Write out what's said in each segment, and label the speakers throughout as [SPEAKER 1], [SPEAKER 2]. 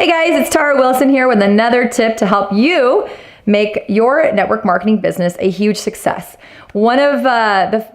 [SPEAKER 1] Hey guys, it's Tara Wilson here with another tip to help you make your network marketing business a huge success. One of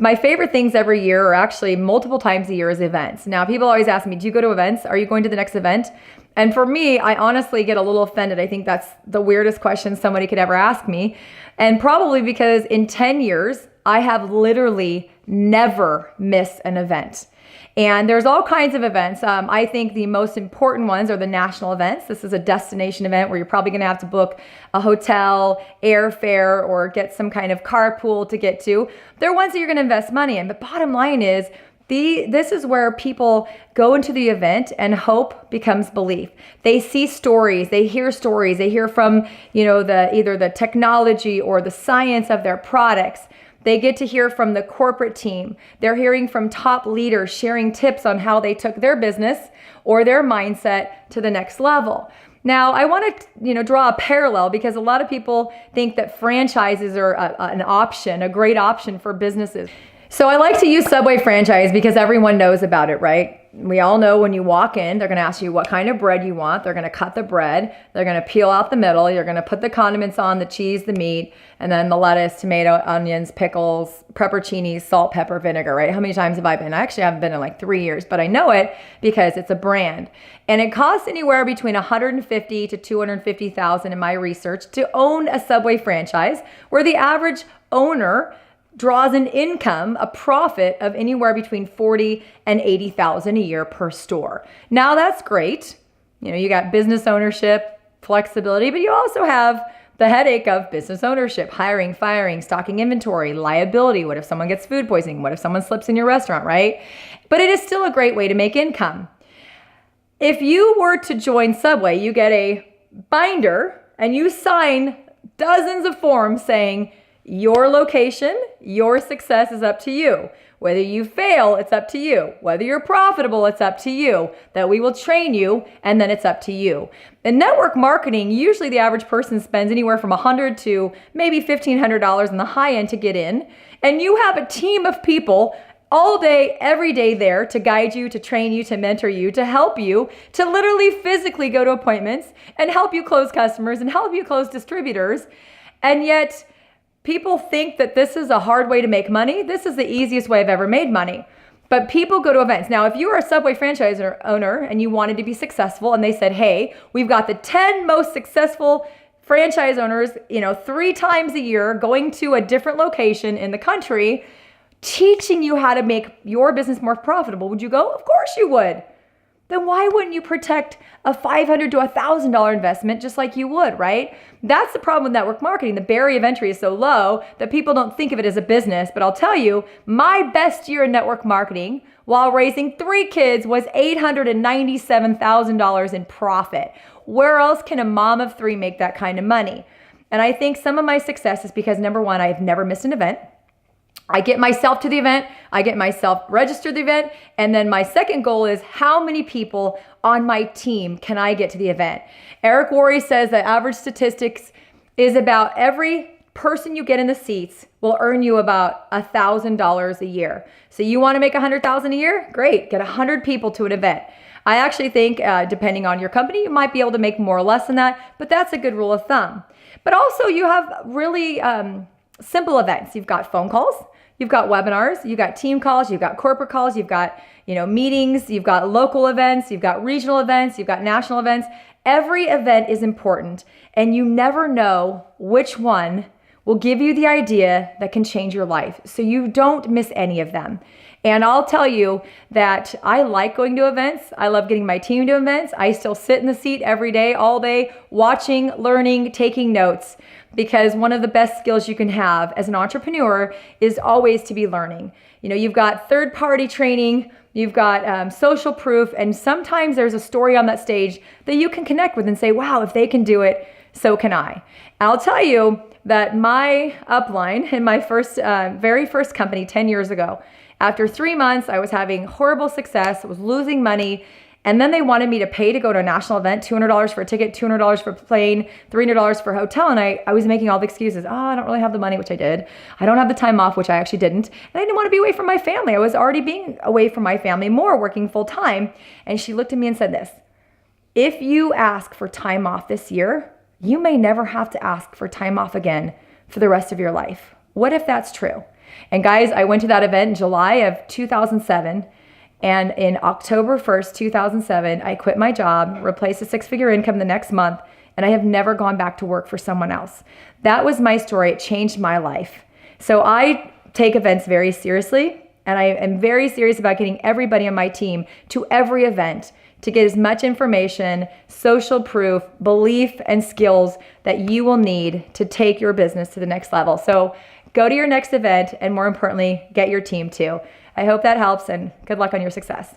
[SPEAKER 1] my favorite things every year, or actually multiple times a year, is events. Now, people always ask me, do you go to events? Are you going to the next event? And for me, I honestly get a little offended. I think that's the weirdest question somebody could ever ask me. And probably because in 10 years, I have literally never missed an event. And there's all kinds of events. I think the most important ones are the national events. This is a destination event where you're probably going to have to book a hotel, airfare, or get some kind of carpool to get to. They're ones that you're going to invest money in. But bottom line is, this is where people go into the event and hope becomes belief. They see stories, they hear stories, they hear from, either the technology or the science of their products. They get to hear from the corporate team. They're hearing from top leaders sharing tips on how they took their business or their mindset to the next level. Now, I want to, draw a parallel because a lot of people think that franchises are an option, a great option for businesses. So I like to use Subway franchise because everyone knows about it, right? We all know when you walk in, they're going to ask you what kind of bread you want. They're going to cut the bread. They're going to peel out the middle. You're going to put the condiments on, the cheese, the meat, and then the lettuce, tomato, onions, pickles, pepperoncinis, salt, pepper, vinegar, right? How many times have I been? I actually haven't been in like 3 years, but I know it because it's a brand. And it costs anywhere between $150,000 to $250,000 in my research to own a Subway franchise, where the average owner draws an income, a profit of anywhere between $40,000 and $80,000 a year per store. Now that's great. You got business ownership, flexibility, but you also have the headache of business ownership, hiring, firing, stocking inventory, liability. What if someone gets food poisoning? What if someone slips in your restaurant, right? But it is still a great way to make income. If you were to join Subway, you get a binder and you sign dozens of forms saying, your location, your success is up to you. Whether you fail, it's up to you. Whether you're profitable, it's up to you. That we will train you, and then it's up to you. In network marketing, usually the average person spends anywhere from $100 to maybe $1,500 in the high end to get in. And you have a team of people all day, every day there to guide you, to train you, to mentor you, to help you, to literally physically go to appointments and help you close customers and help you close distributors. And yet, people think that this is a hard way to make money. This is the easiest way I've ever made money. But people go to events. Now, if you are a Subway franchise owner and you wanted to be successful and they said, hey, we've got the 10 most successful franchise owners, 3 times a year going to a different location in the country, teaching you how to make your business more profitable, would you go? Of course you would. Then why wouldn't you protect a $500 to $1,000 investment just like you would, right? That's the problem with network marketing. The barrier of entry is so low that people don't think of it as a business. But I'll tell you, my best year in network marketing while raising 3 kids was $897,000 in profit. Where else can a mom of 3 make that kind of money? And I think some of my success is because, number one, I've never missed an event. I get myself to the event, I get myself registered the event, and then my second goal is how many people on my team can I get to the event? Eric Worre says that average statistics is about every person you get in the seats will earn you about $1,000 a year. So you want to make $100,000 a year? Great, get 100 people to an event. I actually think depending on your company, you might be able to make more or less than that, but that's a good rule of thumb. But also you have really simple events. You've got phone calls. You've got webinars, you've got team calls, you've got corporate calls, you've got, meetings, you've got local events, you've got regional events, you've got national events. Every event is important, and you never know which one will give you the idea that can change your life. So you don't miss any of them. And I'll tell you that I like going to events. I love getting my team to events. I still sit in the seat every day, all day, watching, learning, taking notes. Because one of the best skills you can have as an entrepreneur is always to be learning. You've got third-party training, you've got social proof, and sometimes there's a story on that stage that you can connect with and say, wow, if they can do it, so can I. And I'll tell you that my upline in my very first company 10 years ago, after 3 months, I was having horrible success, was losing money, and then they wanted me to pay to go to a national event, $200 for a ticket, $200 for a plane, $300 for a hotel. And I was making all the excuses. I don't really have the money, which I did. I don't have the time off, which I actually didn't. And I didn't want to be away from my family. I was already being away from my family more, working full time. And she looked at me and said this, If you ask for time off this year, you may never have to ask for time off again for the rest of your life. What if that's true? And guys, I went to that event in July of 2007. And in October 1st, 2007, I quit my job, replaced a six-figure income the next month, and I have never gone back to work for someone else. That was my story. It changed my life. So I take events very seriously, and I am very serious about getting everybody on my team to every event to get as much information, social proof, belief, and skills that you will need to take your business to the next level. So go to your next event, and more importantly, get your team too. I hope that helps, and good luck on your success.